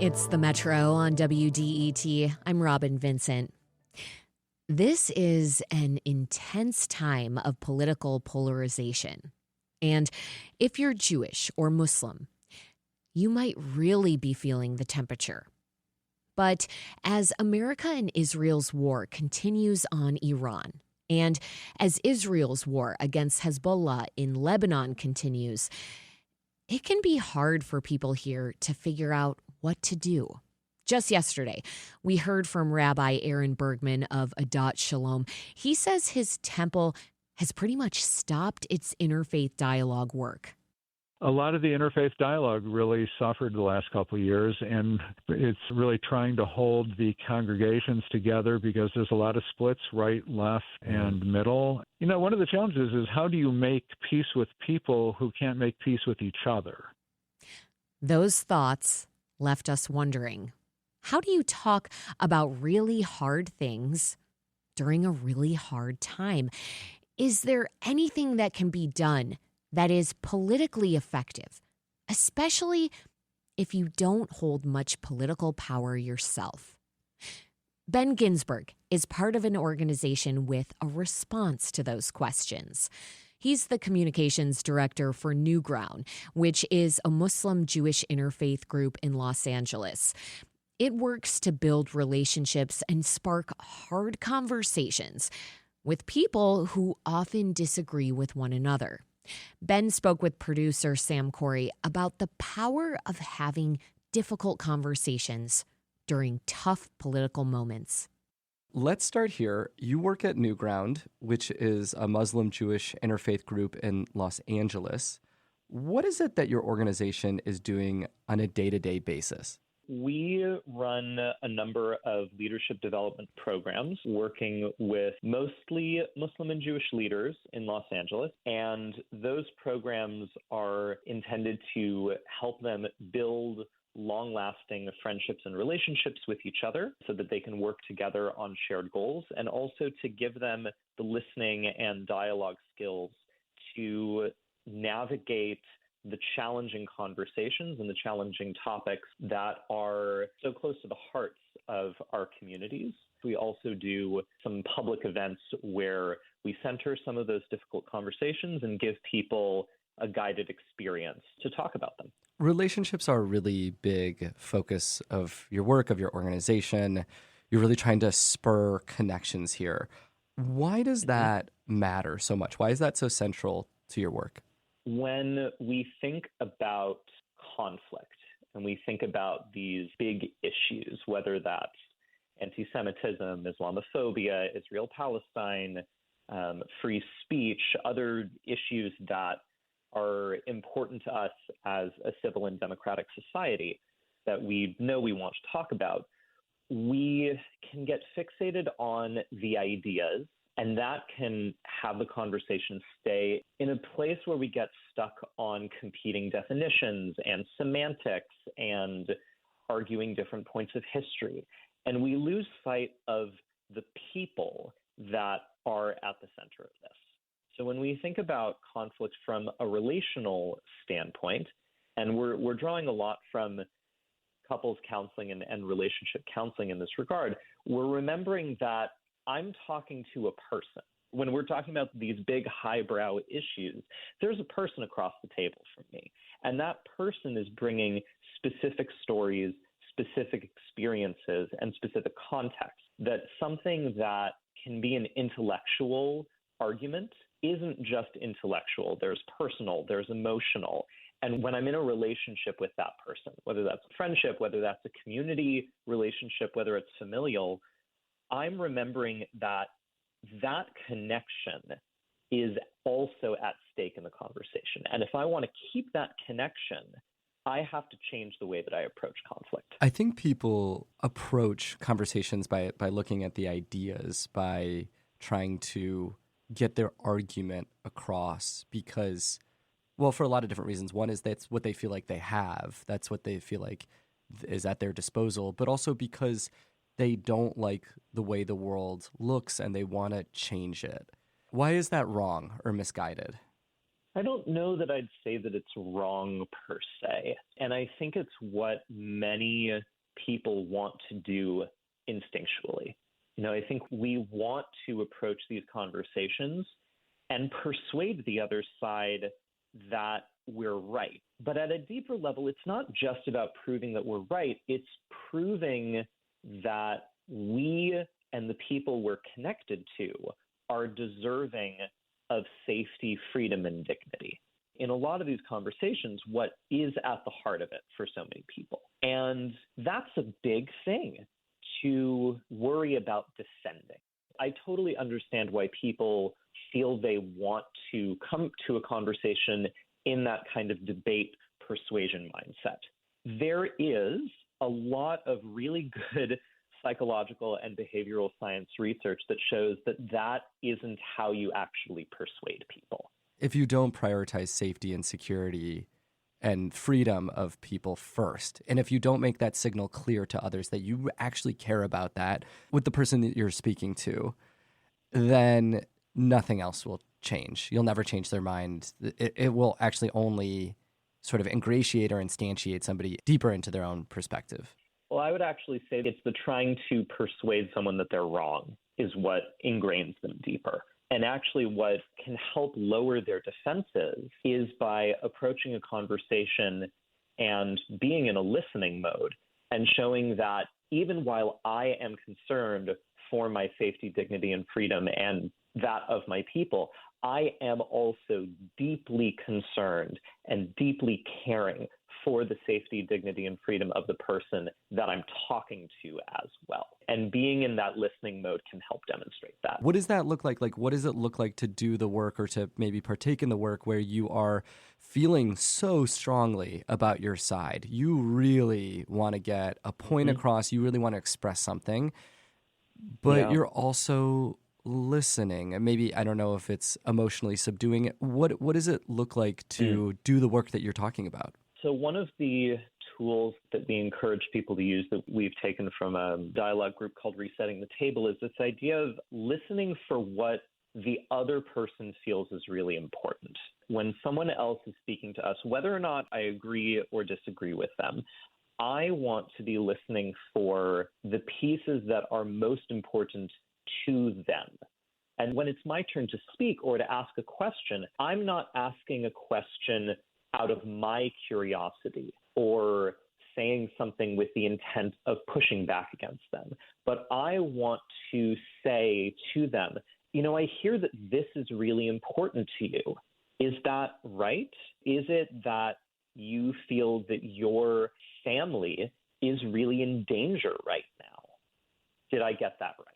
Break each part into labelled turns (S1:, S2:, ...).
S1: It's the Metro on WDET. I'm Robin Vincent. This is an intense time of political polarization. And if you're Jewish or Muslim, you might really be feeling the temperature. But as America and Israel's war continues on Iran, and as Israel's war against Hezbollah in Lebanon continues, it can be hard for people here to figure out what to do. Just yesterday, we heard from Rabbi Aaron Bergman of Adat Shalom. He says his temple has pretty much stopped its interfaith dialogue work.
S2: A lot of the interfaith dialogue really suffered the last couple of years, and it's really trying to hold the congregations together because there's a lot of splits, right, left, and middle. You know, one of the challenges is how do you make peace with people who can't make peace with each other?
S1: Those thoughts left us wondering, how do you talk about really hard things during a really hard time? Is there anything that can be done that is politically effective, especially if you don't hold much political power yourself? Ben Ginsberg is part of an organization with a response to those questions. He's the communications director for New Ground, which is a Muslim-Jewish interfaith group in Los Angeles. It works to build relationships and spark hard conversations with people who often disagree with one another. Ben spoke with producer Sam Corey about the power of having difficult conversations during tough political moments.
S3: Let's start here. You work at New Ground, which is a Muslim-Jewish interfaith group in Los Angeles. What is it that your organization is doing on a day-to-day basis?
S4: We run a number of leadership development programs working with mostly Muslim and Jewish leaders in Los Angeles, and those programs are intended to help them build long-lasting friendships and relationships with each other so that they can work together on shared goals, and also to give them the listening and dialogue skills to navigate the challenging conversations and the challenging topics that are so close to the hearts of our communities. We also do some public events where we center some of those difficult conversations and give people a guided experience to talk about them.
S3: Relationships are a really big focus of your work, of your organization. You're really trying to spur connections here. Why does that matter so much? Why is that so central to your work?
S4: When we think about conflict and we think about these big issues, whether that's anti-Semitism, Islamophobia, Israel-Palestine, free speech, other issues that are important to us as a civil and democratic society that we know we want to talk about, we can get fixated on the ideas, and that can have the conversation stay in a place where we get stuck on competing definitions and semantics and arguing different points of history. And we lose sight of the people that are at the center of this. So when we think about conflict from a relational standpoint, and we're drawing a lot from couples counseling and relationship counseling in this regard, we're remembering that I'm talking to a person. When we're talking about these big highbrow issues, there's a person across the table from me. And that person is bringing specific stories, specific experiences, and specific context. That something that can be an intellectual argument isn't just intellectual. There's personal, there's emotional. And when I'm in a relationship with that person, whether that's a friendship, whether that's a community relationship, whether it's familial, I'm remembering that that connection is also at stake in the conversation. And if I want to keep that connection, I have to change the way that I approach conflict.
S3: I think people approach conversations by looking at the ideas, by trying to get their argument across because, well, for a lot of different reasons. One is that's what they feel like they have. That's what they feel like is at their disposal, but also because they don't like the way the world looks and they want to change it. Why is that wrong or misguided?
S4: I don't know that I'd say that it's wrong per se. And I think it's what many people want to do instinctually. I think we want to approach these conversations and persuade the other side that we're right. But at a deeper level, it's not just about proving that we're right. It's proving that we and the people we're connected to are deserving of safety, freedom, and dignity. In a lot of these conversations, what is at the heart of it for so many people? And that's a big thing to worry about defending. I totally understand why people feel they want to come to a conversation in that kind of debate persuasion mindset. There is a lot of really good psychological and behavioral science research that shows that that isn't how you actually persuade people.
S3: If you don't prioritize safety and security and freedom of people first, and if you don't make that signal clear to others that you actually care about that with the person that you're speaking to, then nothing else will change. You'll never change their mind. It will actually only sort of ingratiate or instantiate somebody deeper into their own perspective.
S4: Well, I would actually say it's the trying to persuade someone that they're wrong is what ingrains them deeper. And actually what can help lower their defenses is by approaching a conversation and being in a listening mode and showing that even while I am concerned for my safety, dignity, and freedom and that of my people, I am also deeply concerned and deeply caring for the safety, dignity, and freedom of the person that I'm talking to as well. And being in that listening mode can help demonstrate that.
S3: What does that look like? Like, what does it look like to do the work or to maybe partake in the work where you are feeling so strongly about your side? You really want to get a point across. You really want to express something, but you're also listening. And maybe, I don't know if it's emotionally subduing it. What does it look like to do the work that you're talking about?
S4: So one of the tools that we encourage people to use that we've taken from a dialogue group called Resetting the Table is this idea of listening for what the other person feels is really important. When someone else is speaking to us, whether or not I agree or disagree with them, I want to be listening for the pieces that are most important to them. And when it's my turn to speak or to ask a question, I'm not asking a question out of my curiosity or saying something with the intent of pushing back against them. But I want to say to them, I hear that this is really important to you. Is that right? Is it that you feel that your family is really in danger right now? Did I get that right?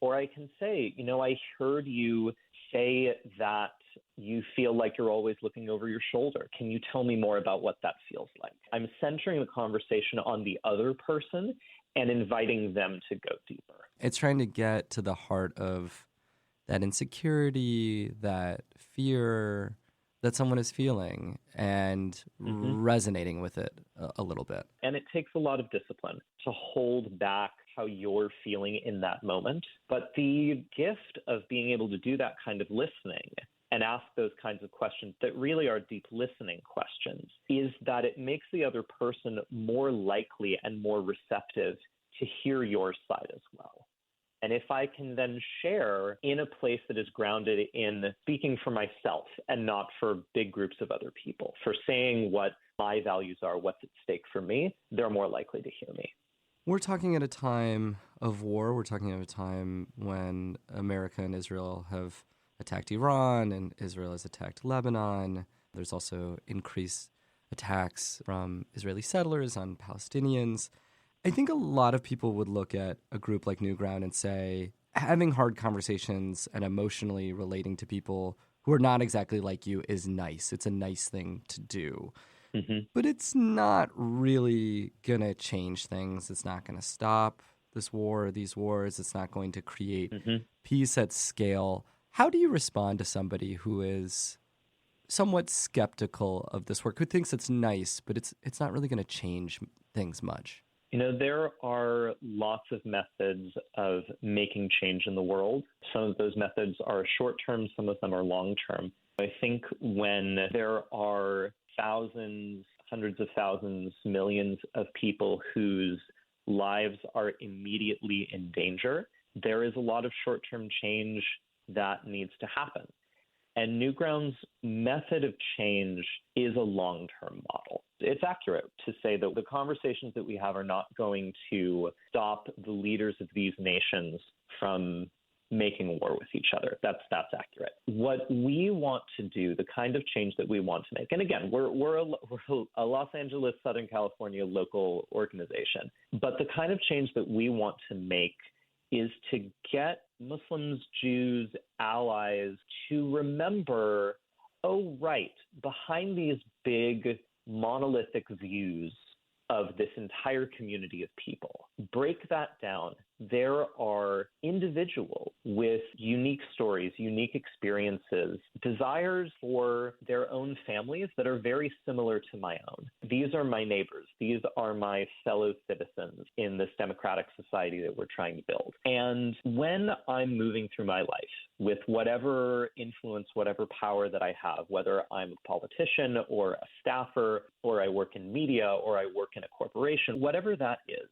S4: Or I can say, I heard you say that you feel like you're always looking over your shoulder. Can you tell me more about what that feels like? I'm centering the conversation on the other person and inviting them to go deeper.
S3: It's trying to get to the heart of that insecurity, that fear that someone is feeling and resonating with it a little bit.
S4: And it takes a lot of discipline to hold back how you're feeling in that moment. But the gift of being able to do that kind of listening and ask those kinds of questions that really are deep listening questions is that it makes the other person more likely and more receptive to hear your side as well. And if I can then share in a place that is grounded in speaking for myself and not for big groups of other people, for saying what my values are, what's at stake for me, they're more likely to hear me.
S3: We're talking at a time of war. We're talking at a time when America and Israel have attacked Iran and Israel has attacked Lebanon. There's also increased attacks from Israeli settlers on Palestinians. I think a lot of people would look at a group like New Ground and say, having hard conversations and emotionally relating to people who are not exactly like you is nice. It's a nice thing to do. But it's not really going to change things. It's not going to stop this war, these wars. It's not going to create peace at scale. How do you respond to somebody who is somewhat skeptical of this work, who thinks it's nice, but it's not really going to change things much?
S4: There are lots of methods of making change in the world. Some of those methods are short-term, some of them are long-term. I think when there are thousands, hundreds of thousands, millions of people whose lives are immediately in danger, there is a lot of short-term change that needs to happen. And Newground's method of change is a long-term model. It's accurate to say that the conversations that we have are not going to stop the leaders of these nations from making war with each other. That's accurate. What we want to do, the kind of change that we want to make, and again, we're a Los Angeles, Southern California local organization, but the kind of change that we want to make is to get Muslims, Jews, allies to remember, oh, right, behind these big monolithic views of this entire community of people, break that down. There are individuals with unique stories, unique experiences, desires for their own families that are very similar to my own. These are my neighbors. These are my fellow citizens in this democratic society that we're trying to build. And when I'm moving through my life with whatever influence, whatever power that I have, whether I'm a politician or a staffer, or I work in media, or I work in a corporation, whatever that is,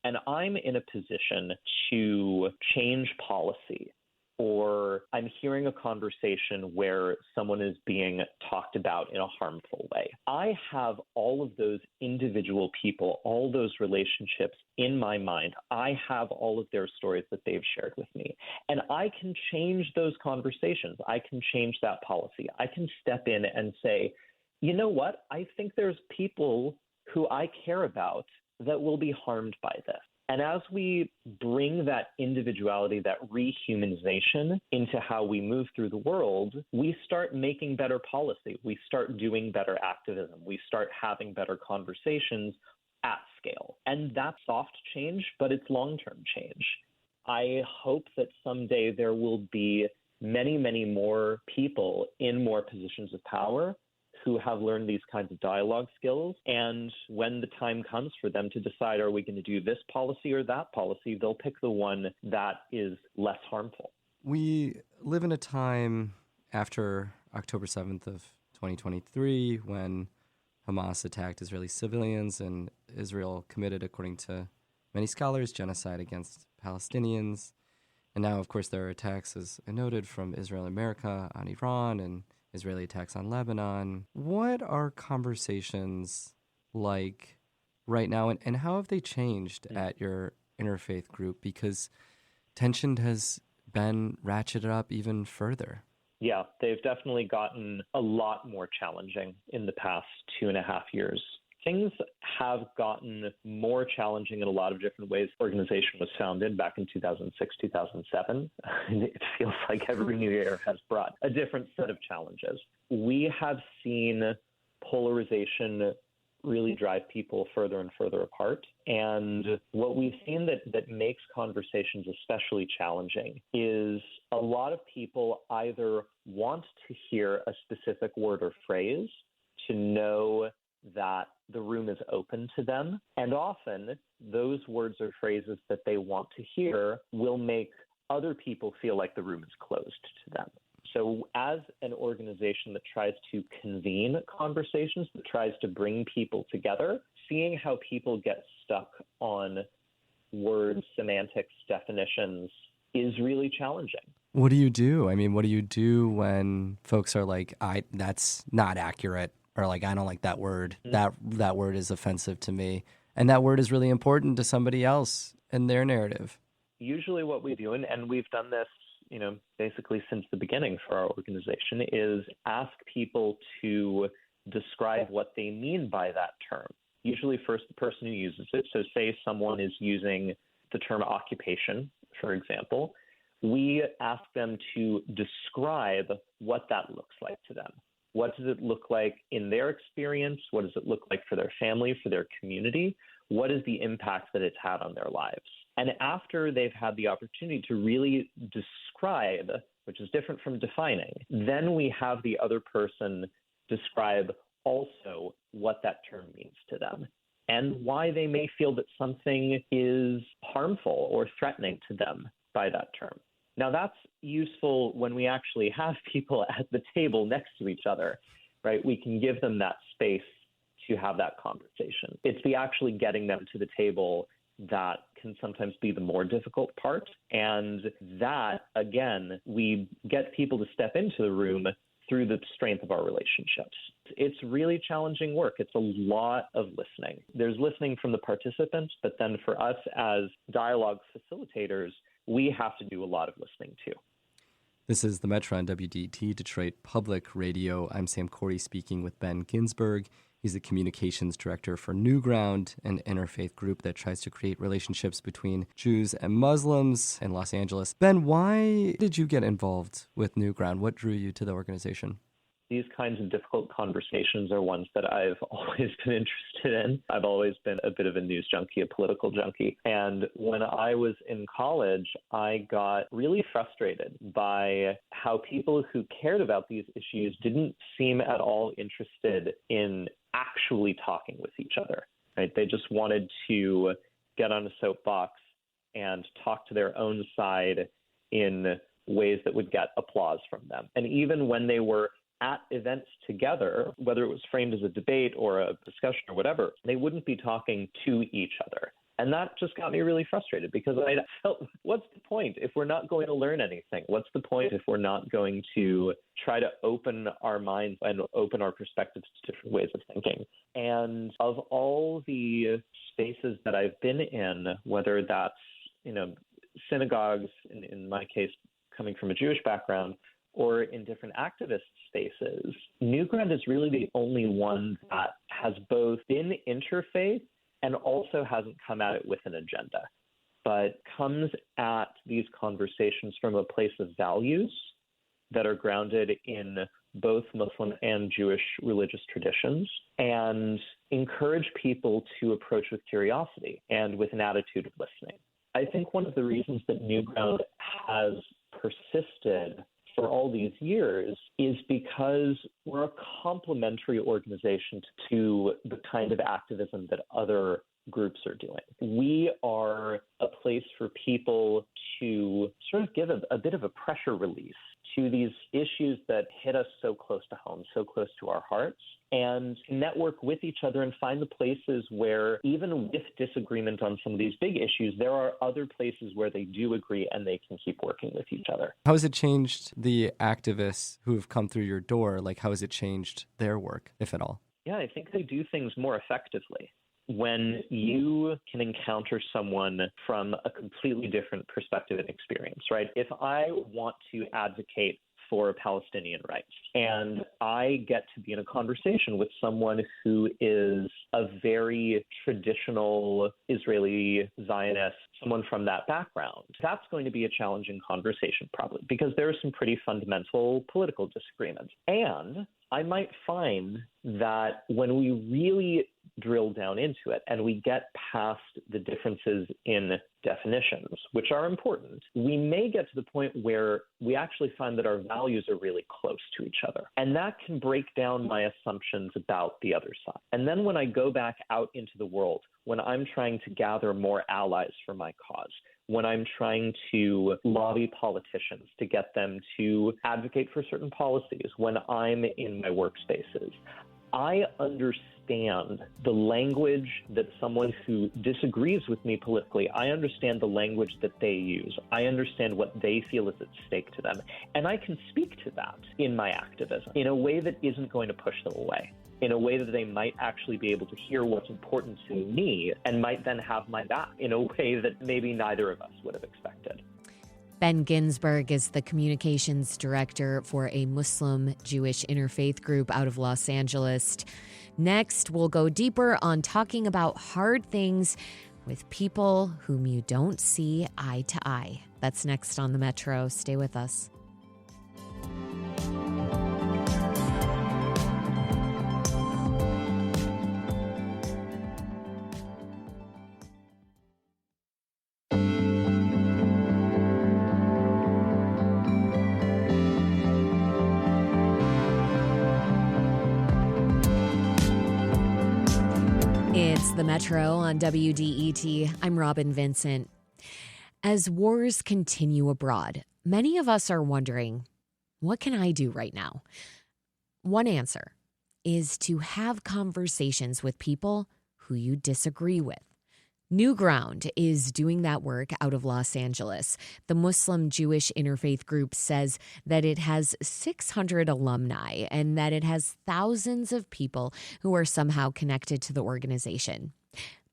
S4: and I'm in a position to change policy, or I'm hearing a conversation where someone is being talked about in a harmful way, I have all of those individual people, all those relationships in my mind. I have all of their stories that they've shared with me. And I can change those conversations. I can change that policy. I can step in and say, you know what? I think there's people who I care about that will be harmed by this. And as we bring that individuality, that rehumanization into how we move through the world, we start making better policy. We start doing better activism. We start having better conversations at scale. And that's soft change, but it's long-term change. I hope that someday there will be many, many more people in more positions of power who have learned these kinds of dialogue skills. And when the time comes for them to decide, are we going to do this policy or that policy, they'll pick the one that is less harmful.
S3: We live in a time after October 7th of 2023 when Hamas attacked Israeli civilians and Israel committed, according to many scholars, genocide against Palestinians. And now, of course, there are attacks, as I noted, from Israel and America on Iran and Israeli attacks on Lebanon. What are conversations like right now, and how have they changed at your interfaith group? Because tension has been ratcheted up even further.
S4: Yeah, they've definitely gotten a lot more challenging in the past 2.5 years. Things have gotten more challenging in a lot of different ways. The organization was founded back in 2006, 2007. It feels like every new year has brought a different set of challenges. We have seen polarization really drive people further and further apart. And what we've seen that makes conversations especially challenging is a lot of people either want to hear a specific word or phrase to know that the room is open to them. And often those words or phrases that they want to hear will make other people feel like the room is closed to them. So as an organization that tries to convene conversations, that tries to bring people together, seeing how people get stuck on words, semantics, definitions is really challenging.
S3: What do you do? I mean, what do you do when folks are like, that's not accurate? Or like, I don't like that word. That word is offensive to me. And that word is really important to somebody else in their narrative.
S4: Usually what we do, and we've done this, basically since the beginning for our organization, is ask people to describe what they mean by that term. Usually first the person who uses it. So say someone is using the term occupation, for example, we ask them to describe what that looks like to them. What does it look like in their experience? What does it look like for their family, for their community? What is the impact that it's had on their lives? And after they've had the opportunity to really describe, which is different from defining, then we have the other person describe also what that term means to them and why they may feel that something is harmful or threatening to them by that term. Now, that's useful when we actually have people at the table next to each other, right? We can give them that space to have that conversation. It's the actually getting them to the table that can sometimes be the more difficult part. And that, again, we get people to step into the room through the strength of our relationships. It's really challenging work. It's a lot of listening. There's listening from the participants, but then for us as dialogue facilitators, we have to do a lot of listening too.
S3: This is The Metro on WDET, Detroit Public Radio. I'm Sam Corey speaking with Ben Ginsberg. He's the communications director for Newground, an interfaith group that tries to create relationships between Jews and Muslims in Los Angeles. Ben, why did you get involved with Newground? What drew you to the organization?
S4: These kinds of difficult conversations are ones that I've always been interested in. I've always been a bit of a news junkie, a political junkie. And when I was in college, I got really frustrated by how people who cared about these issues didn't seem at all interested in actually talking with each other. Right? They just wanted to get on a soapbox and talk to their own side in ways that would get applause from them. And even when they were at events together, whether it was framed as a debate or a discussion or whatever, they wouldn't be talking to each other. And that just got me really frustrated because I felt, what's the point if we're not going to learn anything? What's the point if we're not going to try to open our minds and open our perspectives to different ways of thinking? And of all the spaces that I've been in, whether that's, synagogues, in my case, coming from a Jewish background, or in different activist spaces, Newground is really the only one that has both been interfaith and also hasn't come at it with an agenda, but comes at these conversations from a place of values that are grounded in both Muslim and Jewish religious traditions and encourage people to approach with curiosity and with an attitude of listening. I think one of the reasons that Newground has persisted for all these years is because we're a complementary organization to the kind of activism that other groups are doing. We are a place for people to sort of give a bit of a pressure release to these issues that hit us so close to home, so close to our hearts, and network with each other and find the places where, even with disagreement on some of these big issues, there are other places where they do agree and they can keep working with each other.
S3: How has it changed the activists who have come through your door? Like, how has it changed their work, if at all?
S4: Yeah, I think they do things more effectively. When you can encounter someone from a completely different perspective and experience, right? If I want to advocate for Palestinian rights and I get to be in a conversation with someone who is a very traditional Israeli Zionist, someone from that background, that's going to be a challenging conversation probably because there are some pretty fundamental political disagreements. And I might find that when we really drill down into it and we get past the differences in definitions, which are important, we may get to the point where we actually find that our values are really close to each other. And that can break down my assumptions about the other side. And then when I go back out into the world, when I'm trying to gather more allies for my cause, when I'm trying to lobby politicians to get them to advocate for certain policies, when I'm in my workspaces, I understand the language that someone who disagrees with me politically, I understand the language that they use. I understand what they feel is at stake to them. And I can speak to that in my activism in a way that isn't going to push them away, in a way that they might actually be able to hear what's important to me and might then have my back in a way that maybe neither of us would have expected.
S1: Ben Ginsberg is the communications director for a Muslim-Jewish interfaith group out of Los Angeles. Next, we'll go deeper on talking about hard things with people whom you don't see eye to eye. That's next on the Metro. Stay with us. It's the Metro on WDET. I'm Robin Vincent. As wars continue abroad, many of us are wondering, what can I do right now? One answer, is to have conversations with people who you disagree with. New Ground is doing that work out of Los Angeles. The Muslim-Jewish interfaith group says that it has 600 alumni and that it has thousands of people who are somehow connected to the organization.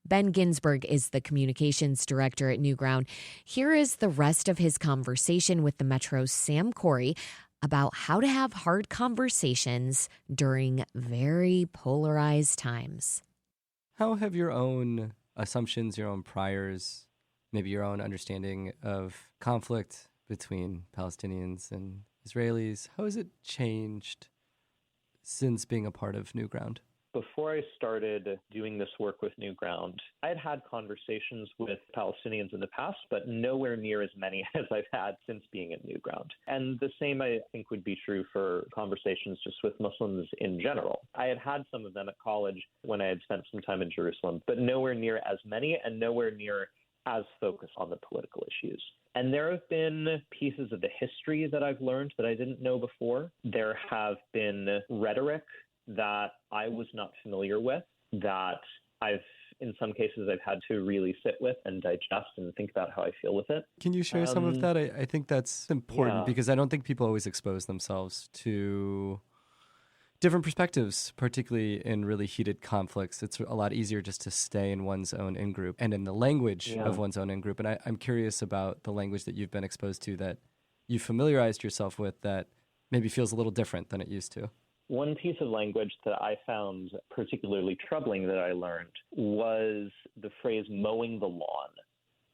S1: Ben Ginsberg is the communications director at New Ground. Here is the rest of his conversation with the Metro's Sam Corey about how to have hard conversations during very polarized times.
S3: How have your own assumptions, your own priors, maybe your own understanding of conflict between Palestinians and Israelis, how has it changed since being a part of New Ground?
S4: Before I started doing this work with New Ground, I had had conversations with Palestinians in the past, but nowhere near as many as I've had since being at New Ground. And the same, I think, would be true for conversations just with Muslims in general. I had had some of them at college when I had spent some time in Jerusalem, but nowhere near as many and nowhere near as focused on the political issues. And there have been pieces of the history that I've learned that I didn't know before. There have been rhetoric that I was not familiar with, that in some cases, I've had to really sit with and digest and think about how I feel with it.
S3: Can you share some of that? I think that's important because I don't think people always expose themselves to different perspectives, particularly in really heated conflicts. It's a lot easier just to stay in one's own in-group and in the language of one's own in-group. And I'm curious about the language that you've been exposed to that you familiarized yourself with that maybe feels a little different than it used to.
S4: One piece of language that I found particularly troubling that I learned was the phrase mowing the lawn,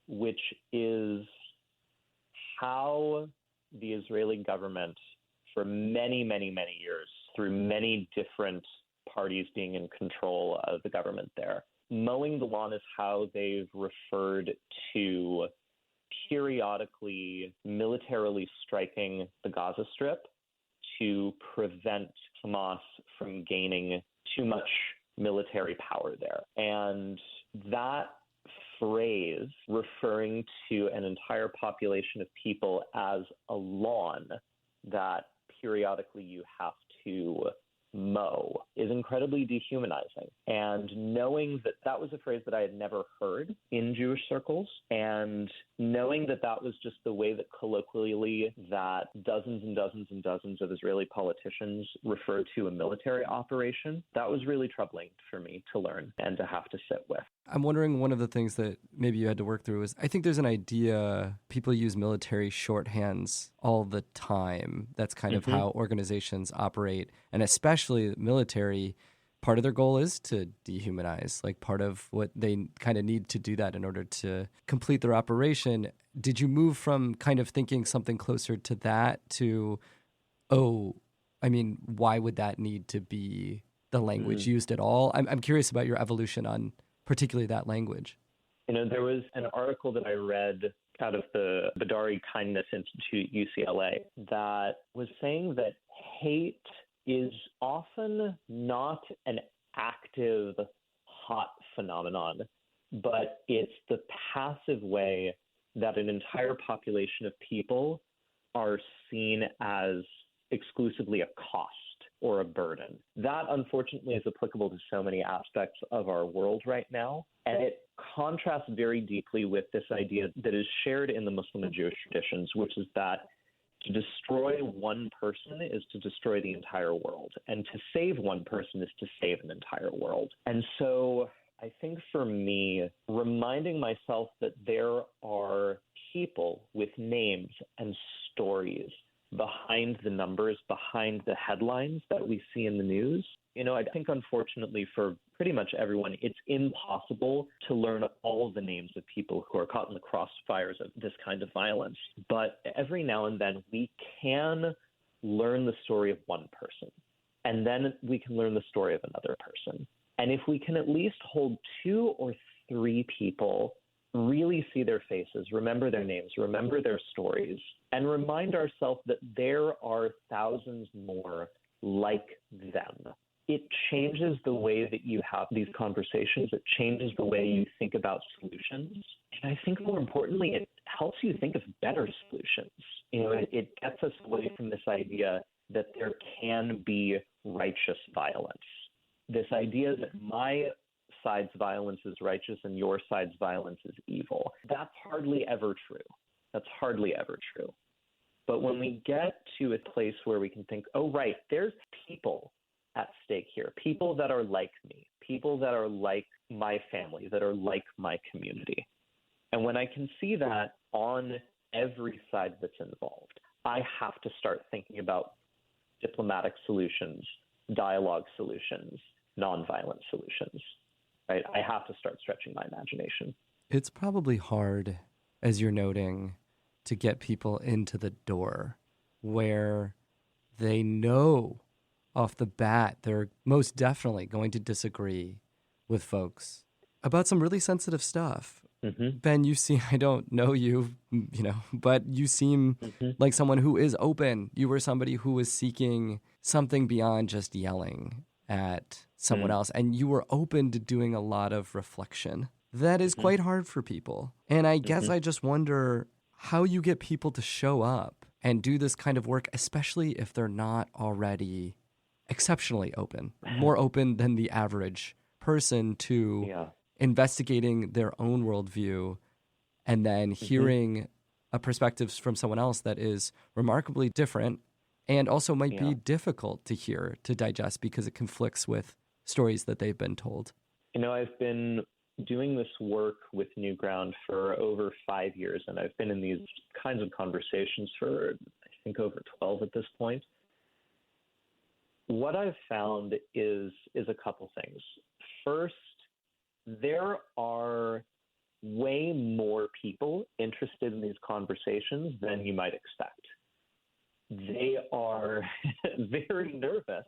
S4: which is how the Israeli government for many, many, many years, through many different parties being in control of the government there, mowing the lawn is how they've referred to periodically militarily striking the Gaza Strip to prevent Hamas from gaining too much military power there. And that phrase, referring to an entire population of people as a lawn that periodically you have to mow, is incredibly dehumanizing. And knowing that that was a phrase that I had never heard in Jewish circles, and knowing that that was just the way that colloquially that dozens and dozens and dozens of Israeli politicians refer to a military operation, that was really troubling for me to learn and to have to sit with.
S3: I'm wondering, one of the things that maybe you had to work through is, I think there's an idea, people use military shorthands all the time. That's kind of how organizations operate. And especially the military, part of their goal is to dehumanize. Like, part of what they kind of need to do that in order to complete their operation. Did you move from kind of thinking something closer to that to, why would that need to be the language used at all? I'm curious about your evolution on particularly that language.
S4: There was an article that I read out of the Badari Kindness Institute, UCLA, that was saying that hate is often not an active, hot phenomenon, but it's the passive way that an entire population of people are seen as exclusively a cost or a burden. That, unfortunately, is applicable to so many aspects of our world right now. And it contrasts very deeply with this idea that is shared in the Muslim and Jewish traditions, which is that to destroy one person is to destroy the entire world. And to save one person is to save an entire world. And so I think for me, reminding myself that there are people with names and stories behind the numbers, behind the headlines that we see in the news. I think, unfortunately, for pretty much everyone, it's impossible to learn all the names of people who are caught in the crossfires of this kind of violence. But every now and then, we can learn the story of one person, and then we can learn the story of another person. And if we can at least hold 2 or 3 people, really see their faces, remember their names, remember their stories, and remind ourselves that there are thousands more like them it changes the way that you have these conversations. It changes the way you think about solutions. And I think more importantly, it helps you think of better solutions. It gets us away from this idea that there can be righteous violence. This idea that my side's violence is righteous and your side's violence is evil. That's hardly ever true. That's hardly ever true. But when we get to a place where we can think, oh, right, there's people at stake here, people that are like me, people that are like my family, that are like my community. And when I can see that on every side that's involved, I have to start thinking about diplomatic solutions, dialogue solutions, nonviolent solutions, right? I have to start stretching my imagination.
S3: It's probably hard, as you're noting, to get people into the door where they know off the bat they're most definitely going to disagree with folks about some really sensitive stuff. Mm-hmm. Ben, I don't know you, but you seem like someone who is open. You were somebody who was seeking something beyond just yelling at someone else, and you were open to doing a lot of reflection. That is quite hard for people. And I guess I just wonder how you get people to show up and do this kind of work, especially if they're not already exceptionally open, more open than the average person to investigating their own worldview and then hearing a perspective from someone else that is remarkably different and also might be difficult to hear, to digest, because it conflicts with stories that they've been told.
S4: I've been doing this work with New Ground for over 5 years, and I've been in these kinds of conversations for, I think, over 12 at this point. What I've found is a couple things. First, there are way more people interested in these conversations than you might expect. They are very nervous,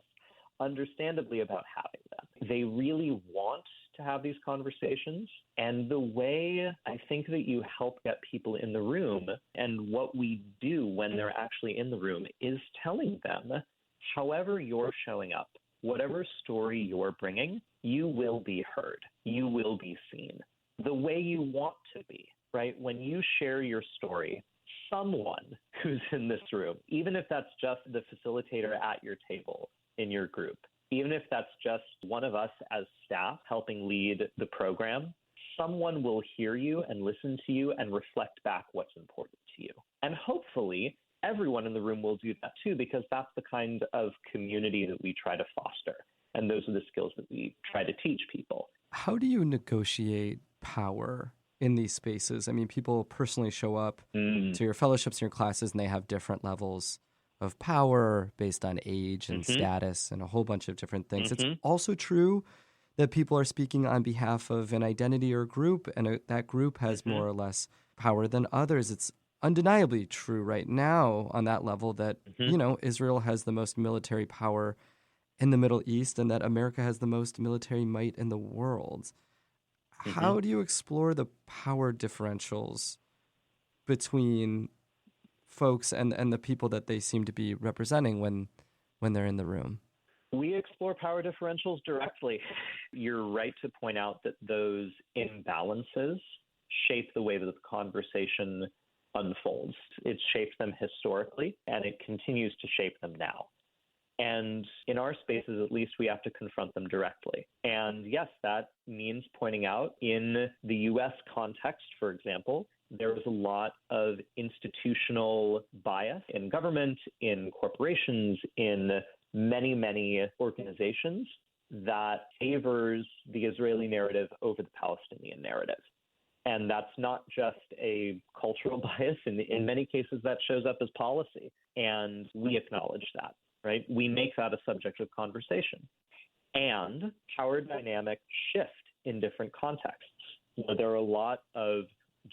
S4: understandably, about having them. They really want to have these conversations. And the way I think that you help get people in the room, and what we do when they're actually in the room, is telling them, however you're showing up, whatever story you're bringing, you will be heard. You will be seen the way you want to be, right? When you share your story, someone who's in this room, even if that's just the facilitator at your table in your group, even if that's just one of us as staff helping lead the program, someone will hear you and listen to you and reflect back what's important to you. And hopefully everyone in the room will do that too, because that's the kind of community that we try to foster. And those are the skills that we try to teach people.
S3: How do you negotiate power in these spaces? I mean, people personally show up to your fellowships and your classes, and they have different levels of power based on age and status and a whole bunch of different things. It's also true that people are speaking on behalf of an identity or group, and that group has more or less power than others. It's undeniably true right now on that level that, Israel has the most military power in the Middle East and that America has the most military might in the world. How do you explore the power differentials between folks and the people that they seem to be representing when they're in the room?
S4: We explore power differentials directly. You're right to point out that those imbalances shape the way that the conversation unfolds. It's shaped them historically, and it continues to shape them now. And in our spaces, at least, we have to confront them directly. And yes, that means pointing out in the U.S. context, for example, there is a lot of institutional bias in government, in corporations, in many, many organizations that favors the Israeli narrative over the Palestinian narrative. And that's not just a cultural bias. In many cases, that shows up as policy. And we acknowledge that, right? We make that a subject of conversation. And power dynamics shift in different contexts. There are a lot of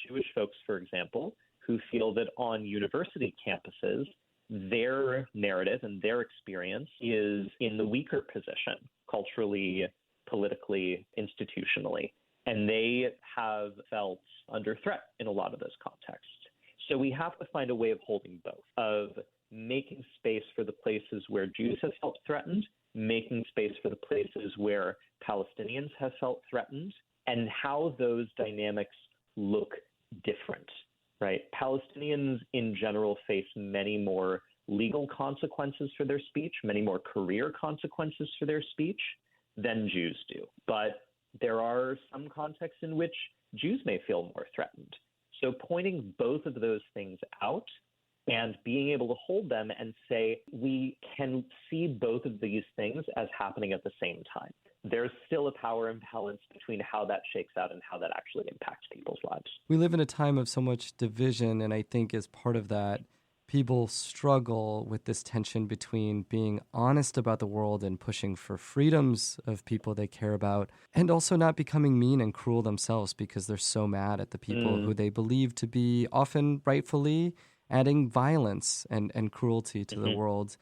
S4: Jewish folks, for example, who feel that on university campuses, their narrative and their experience is in the weaker position, culturally, politically, institutionally. And they have felt under threat in a lot of those contexts. So we have to find a way of holding both, of making space for the places where Jews have felt threatened making space for the places where Palestinians have felt threatened, and how those dynamics look different, right? Palestinians in general face many more legal consequences for their speech, many more career consequences for their speech than Jews do. But there are some contexts in which Jews may feel more threatened. So pointing both of those things out and being able to hold them and say, we can see both of these things as happening at the same time. There's still a power imbalance between how that shakes out and how that actually impacts people's lives.
S3: We live in a time of so much division, and I think as part of that, people struggle with this tension between being honest about the world and pushing for freedoms of people they care about, and also not becoming mean and cruel themselves because they're so mad at the people who they believe to be often rightfully adding violence and cruelty to the world.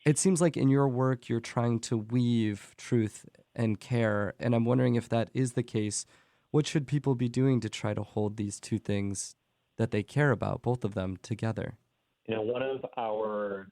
S3: It seems like in your work, you're trying to weave truth and care, and I'm wondering if that is the case. What should people be doing to try to hold these two things that they care about, both of them, together?
S4: You know, one of our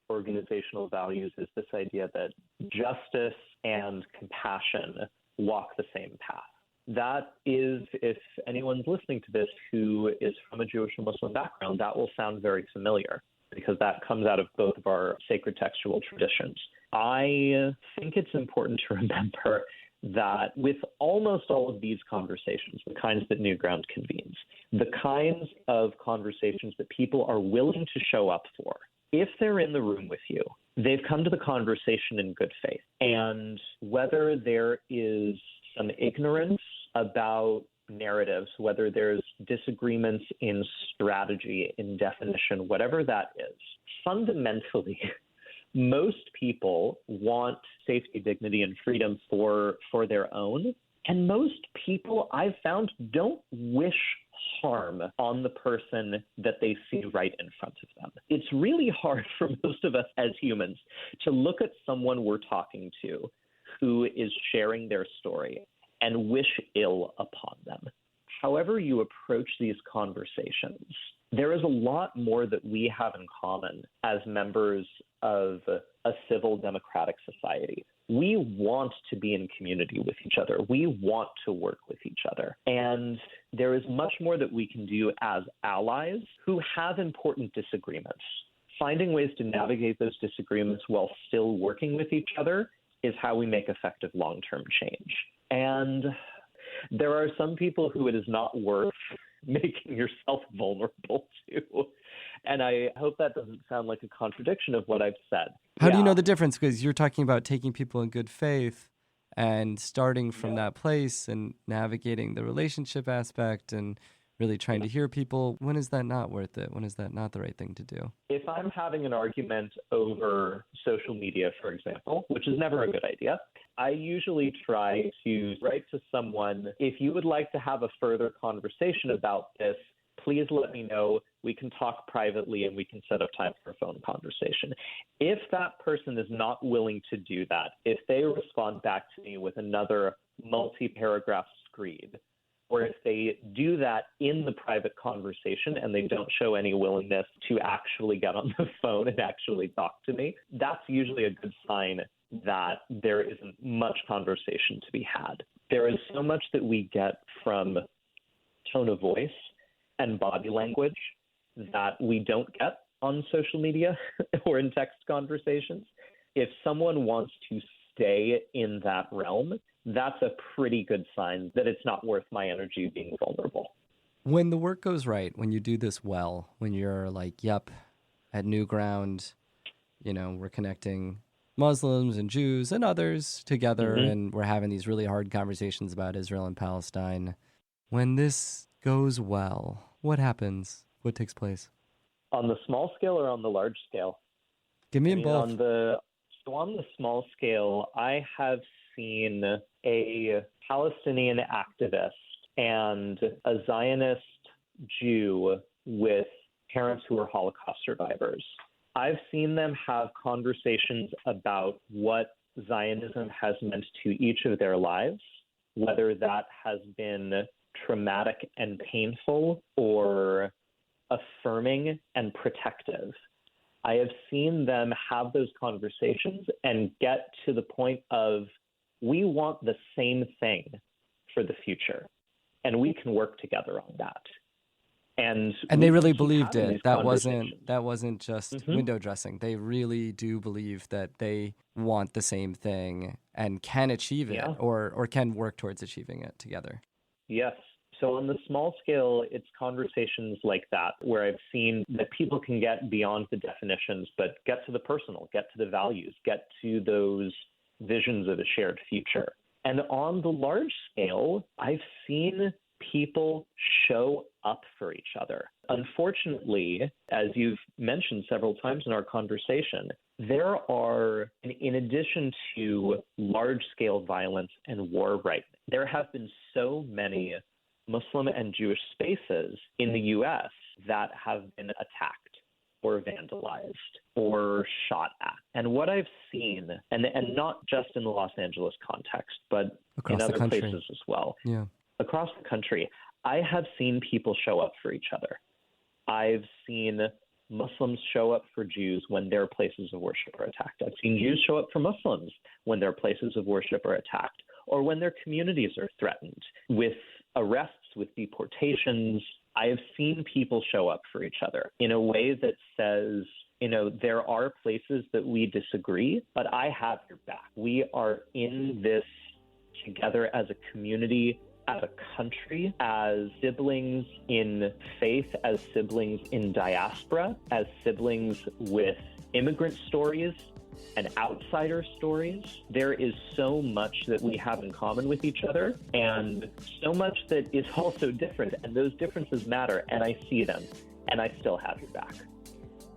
S4: organizational values is this idea that justice and compassion walk the same path. That is, if anyone's listening to this who is from a Jewish or Muslim background, that will sound very familiar because that comes out of both of our sacred textual traditions. I think it's important to remember that with almost all of these conversations, the kinds that New Ground convenes, the kinds of conversations that people are willing to show up for, if they're in the room with you, they've come to the conversation in good faith. And whether there is some ignorance about narratives, whether there's disagreements in strategy, in definition, whatever that is, fundamentally, most people want safety, dignity, and freedom for their own. And most people, I've found, don't wish harm on the person that they see right in front of them. It's really hard for most of us as humans to look at someone we're talking to who is sharing their story and wish ill upon them. However you approach these conversations, there is a lot more that we have in common as members of a civil democratic society. We want to be in community with each other. We want to work with each other. And there is much more that we can do as allies who have important disagreements. Finding ways to navigate those disagreements while still working with each other is how we make effective long-term change. And there are some people who it is not worth making yourself vulnerable to. And I hope that doesn't sound like a contradiction of what I've said.
S3: How do you know the difference? Because you're talking about taking people in good faith and starting from that place and navigating the relationship aspect and really trying to hear people. When is that not worth it? When is that not the right thing to do?
S4: If I'm having an argument over social media, for example, which is never a good idea, I usually try to write to someone, if you would like to have a further conversation about this, please let me know. We can talk privately and we can set up time for a phone conversation. If that person is not willing to do that, if they respond back to me with another multi-paragraph screed, or if they do that in the private conversation and they don't show any willingness to actually get on the phone and actually talk to me, that's usually a good sign that there isn't much conversation to be had. There is so much that we get from tone of voice and body language that we don't get on social media or in text conversations. If someone wants to stay in that realm, that's a pretty good sign that it's not worth my energy being vulnerable.
S3: When the work goes right, when you do this well, when you're like, yep, at New Ground, you know, we're connecting Muslims and Jews and others together, and we're having these really hard conversations about Israel and Palestine. When this goes well, what happens? What takes place?
S4: On the small scale or on the large scale?
S3: Give me both.
S4: On the small scale, I have seen a Palestinian activist and a Zionist Jew with parents who are Holocaust survivors. I've seen them have conversations about what Zionism has meant to each of their lives, whether that has been traumatic and painful or affirming and protective. I have seen them have those conversations and get to the point of, we want the same thing for the future, and we can work together on that. And
S3: they really believed
S4: having
S3: it.
S4: these
S3: That wasn't just window dressing. They really do believe that they want the same thing and can achieve it, or can work towards achieving it together.
S4: Yes. So on the small scale, it's conversations like that where I've seen that people can get beyond the definitions, but get to the personal, get to the values, get to those visions of a shared future. And on the large scale, I've seen people show up for each other. Unfortunately, as you've mentioned several times in our conversation, there are, in addition to large-scale violence and war right now, there have been so many Muslim and Jewish spaces in the U.S. that have been attacked or vandalized or shot at. And what I've seen, and not just in the Los Angeles context, but
S3: across
S4: in other
S3: the country.
S4: places as well,
S3: across
S4: the country, I have seen people show up for each other. I've seen Muslims show up for Jews when their places of worship are attacked. I've seen Jews show up for Muslims when their places of worship are attacked, or when their communities are threatened with arrests, with deportations. I have seen people show up for each other in a way that says, there are places that we disagree, but I have your back. We are in this together as a community, as a country, as siblings in faith, as siblings in diaspora, as siblings with immigrant stories and outsider stories. There is so much that we have in common with each other, and so much that is also different, and those differences matter, and I see them, and I still have your back.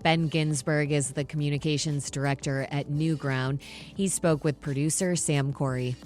S1: Ben Ginsberg is the communications director at Newground. He spoke with producer Sam Corey.